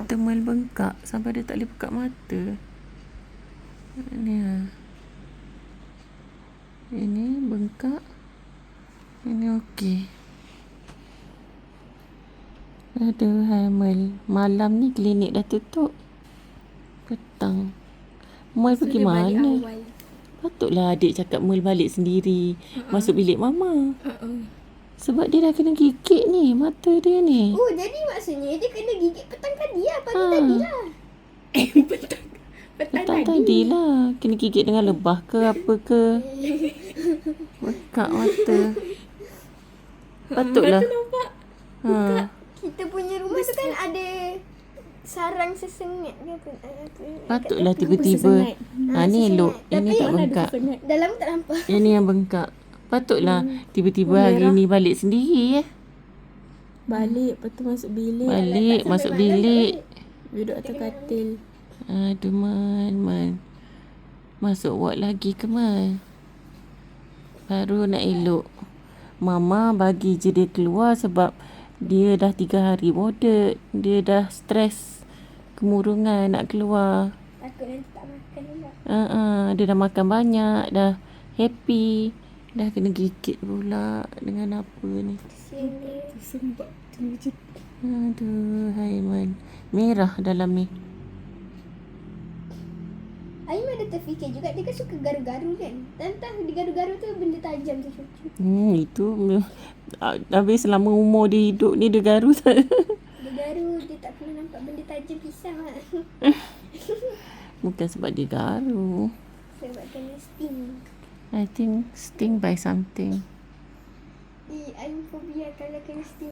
mata Mel bengkak sampai dia tak boleh buka mata. Ni ini bengkak. Ini okey. Aduh, Mel. Malam ni klinik dah tutup. Petang. Mel pergi mana? Patutlah adik cakap Mel balik sendiri. Masuk bilik mama. Sebab dia dah kena gigit ni. Mata dia ni. Oh, jadi maksudnya dia kena gigit petang tadi lah. Pagi tadi lah. Petang tadi lah. Kena gigit dengan lebah ke apa ke. Bengkak mata. Patutlah. Nampak? Kita punya rumah tu kan ada sarang sesengat ke apa. Patutlah tiba-tiba. Ni elok. Yang ni tak bengkak. Dalam tak nampak. Yang ni yang bengkak. Patutlah tiba-tiba hari ni balik sendiri Balik, lepas tu masuk bilik. Balik, masuk bilik. Duduk atas katil. Aduh, Man. Masuk ward lagi ke, Man? Baru nak elok. Mama bagi je dia keluar sebab dia dah 3 hari warded. Dia dah stres. Kemurungan nak keluar. Takut nanti tak makan juga. Dia dah makan banyak. Dah happy. Dah kena gigit pula dengan apa ni. Sembak. Aduh, Man. Merah dalam ni. Aiman ada terfikir juga, dia kan suka garu-garu kan. Tentang di garu-garu tu benda tajam tu cucu. Itu habis selama umur dia hidup ni dia garu tak? Dia garu, dia tak pernah nampak benda tajam pisang lah. Bukan sebab dia garu. Sebab kena sting. I think sting by something. I'm phobia kalau kena sting.